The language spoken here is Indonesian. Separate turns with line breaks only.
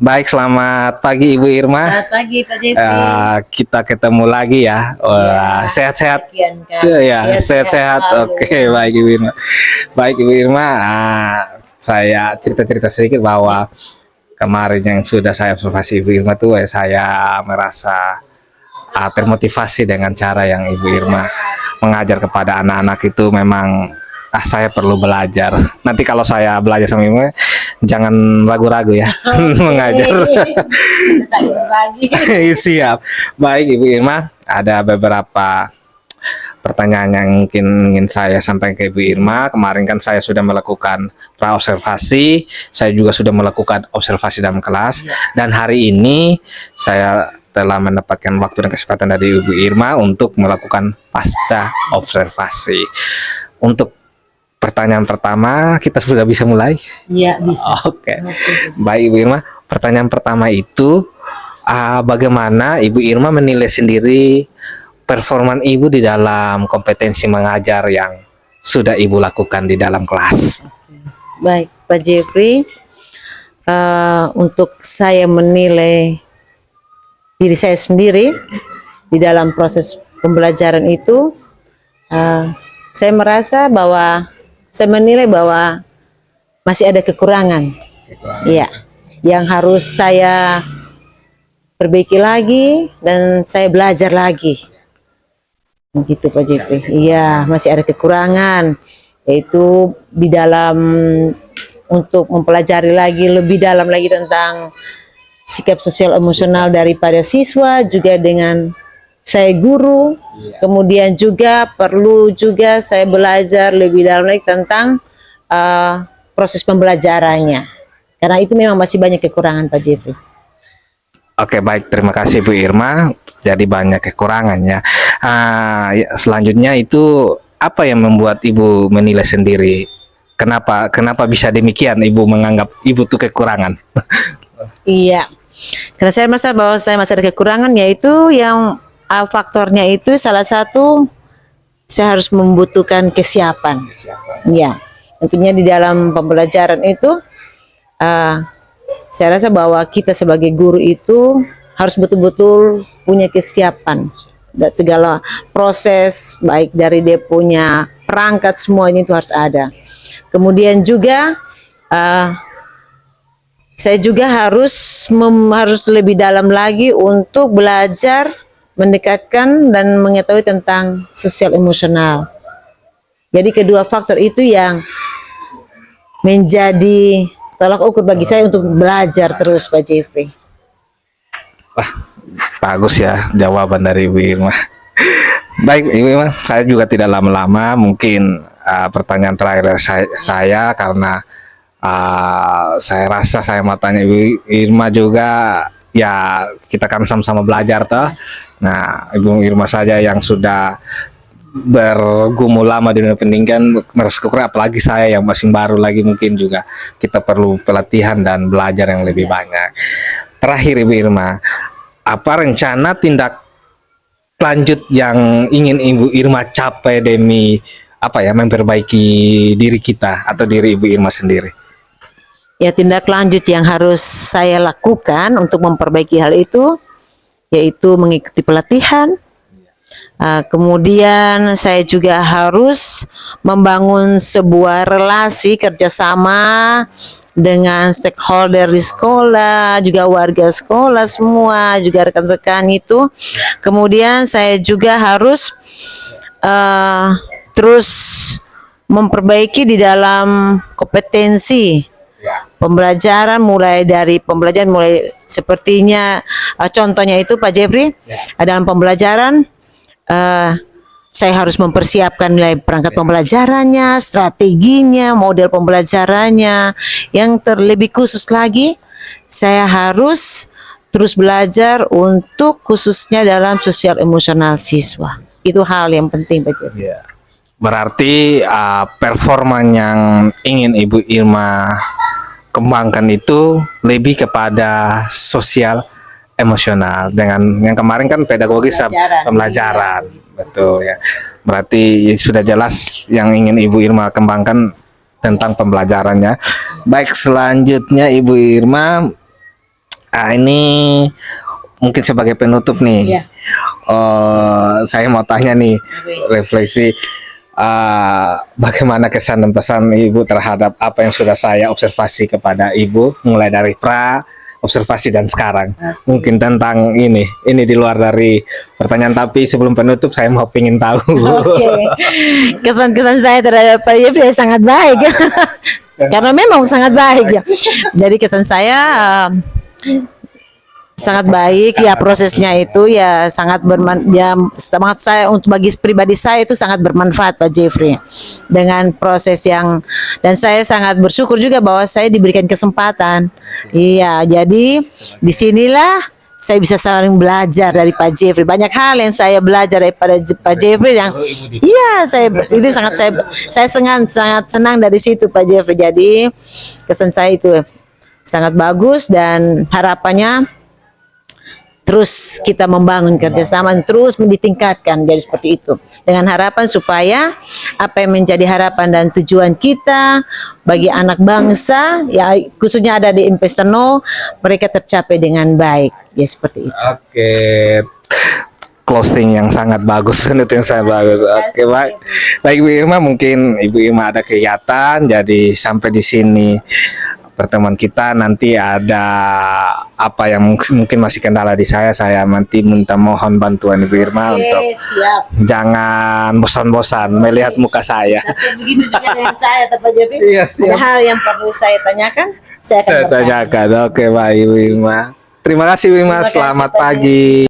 Baik, selamat pagi Ibu Irma.
Selamat pagi Pak Jeffrey.
Kita ketemu lagi ya. Wah, sehat-sehat.
Sekian kan.
Ya, sehat-sehat.
selalu.
Oke, baik Ibu Irma. Baik Ibu Irma, saya cerita-cerita sedikit bahwa kemarin yang sudah saya observasi Ibu Irma tuh, saya merasa termotivasi dengan cara yang Ibu Irma mengajar kepada anak-anak itu. Memang saya perlu belajar. Nanti kalau saya belajar sama Ibu, jangan ragu-ragu ya mengajar.
Saya berbagi.
Siap. Baik Ibu Irma, ada beberapa pertanyaan yang mungkin ingin saya sampaikan ke Ibu Irma. Kemarin kan saya sudah melakukan pra-observasi, saya juga sudah melakukan observasi dalam kelas, dan hari ini saya telah mendapatkan waktu dan kesempatan dari Ibu Irma untuk melakukan pasca observasi. Untuk pertanyaan pertama, kita sudah bisa mulai?
Iya, bisa.
Oke. Baik Ibu Irma, pertanyaan pertama itu bagaimana Ibu Irma menilai sendiri performan Ibu di dalam kompetensi mengajar yang sudah Ibu lakukan di dalam kelas?
Baik Pak Jeffrey, untuk saya menilai diri saya sendiri di dalam proses pembelajaran itu, saya merasa bahwa saya menilai bahwa masih ada kekurangan, ya, yang harus saya perbaiki lagi dan saya belajar lagi. Begitu Pak Jeffrey. Iya, masih ada kekurangan, yaitu di dalam untuk mempelajari lagi lebih dalam lagi tentang sikap sosial emosional daripada siswa, juga dengan saya guru. Kemudian juga perlu juga saya belajar lebih dalam lagi tentang proses pembelajarannya, karena itu memang masih banyak kekurangan Pak Jeffrey.
Oke, baik, terima kasih Bu Irma. Jadi banyak kekurangannya. Selanjutnya itu apa yang membuat Ibu menilai sendiri? Kenapa bisa demikian Ibu menganggap Ibu tuh kekurangan?
Iya, karena saya merasa bahwa saya masih ada kekurangan, yaitu yang faktornya itu salah satu saya harus membutuhkan kesiapan. Ya, tentunya di dalam pembelajaran itu saya rasa bahwa kita sebagai guru itu harus betul-betul punya kesiapan dan segala proses, baik dari dia punya perangkat, semua ini itu harus ada. Kemudian juga saya juga harus lebih dalam lagi untuk belajar mendekatkan dan mengetahui tentang sosial emosional. Jadi kedua faktor itu yang menjadi tolak ukur bagi saya untuk belajar terus Pak Jeffrey.
Wah, bagus ya jawaban dari Ibu Irma. Baik Ibu Irma, saya juga tidak lama-lama, mungkin pertanyaan terakhir saya karena saya rasa saya mau tanya Ibu Irma juga, ya kita kan sama-sama belajar toh. Nah, Ibu Irma saja yang sudah bergumul lama di dunia pendidikan merasa kekurangan, apalagi saya yang masih baru lagi, mungkin juga kita perlu pelatihan dan belajar yang lebih banyak. Terakhir Ibu Irma, apa rencana tindak lanjut yang ingin Ibu Irma capai demi memperbaiki diri kita atau diri Ibu Irma sendiri?
Ya, tindak lanjut yang harus saya lakukan untuk memperbaiki hal itu yaitu mengikuti pelatihan. Kemudian saya juga harus membangun sebuah relasi kerjasama dengan stakeholder di sekolah, juga warga sekolah semua, juga rekan-rekan itu. Kemudian saya juga harus terus memperbaiki di dalam kompetensi pembelajaran, mulai sepertinya contohnya itu Pak Jeffrey, dalam pembelajaran saya harus mempersiapkan nilai perangkat pembelajarannya, strateginya, model pembelajarannya. Yang terlebih khusus lagi, saya harus terus belajar untuk khususnya dalam sosial emosional siswa. Itu hal yang penting Pak Jeffrey.
Berarti performa yang ingin Ibu Irma kembangkan itu lebih kepada sosial emosional, dengan yang kemarin kan pedagogis pembelajaran. Betul ya. Berarti sudah jelas yang ingin Ibu Irma kembangkan tentang pembelajarannya. Baik, selanjutnya Ibu Irma, Ini mungkin sebagai penutup nih.
Iya.
Saya mau tanya nih, refleksi bagaimana kesan dan pesan Ibu terhadap apa yang sudah saya observasi kepada Ibu mulai dari observasi dan sekarang. Mungkin tentang ini di luar dari pertanyaan, tapi sebelum penutup saya mau pingin tahu.
Oke, kesan-kesan saya terhadap Pak Jeffrey sangat baik, karena memang sangat baik ya. Jadi kesan saya sangat baik ya, prosesnya itu ya sangat sangat saya untuk bagi pribadi saya itu sangat bermanfaat Pak Jeffrey dengan proses yang, dan saya sangat bersyukur juga bahwa saya diberikan kesempatan. Iya, jadi disinilah saya bisa saling belajar dari Pak Jeffrey. Banyak hal yang saya belajar daripada Pak Jeffrey yang iya, saya itu saya sangat senang dari situ Pak Jeffrey. Jadi kesan saya itu sangat bagus, dan harapannya terus kita membangun kerjasama, terus ditingkatkan, jadi seperti itu, dengan harapan supaya apa yang menjadi harapan dan tujuan kita bagi anak bangsa ya, khususnya ada di Investano, mereka tercapai dengan baik ya, seperti itu.
Oke, closing yang sangat bagus, penutup yang sangat bagus. Oke, baik. Baik Ibu Irma, mungkin Ibu Irma ada kegiatan, jadi sampai di sini pertemuan kita. Nanti ada apa yang mungkin masih kendala di saya nanti minta mohon bantuan Ibu Irma untuk
siap.
jangan bosan-bosan melihat muka saya.
Begitu juga dengan saya, Pak Jeffrey.
Iya,
Ada hal yang perlu saya tanyakan, saya akan
Saya
bertanya.
tanyakan. Oke, baik Ibu Irma. Terima kasih Ibu Irma,
Terima kasih,
selamat
Pak
pagi.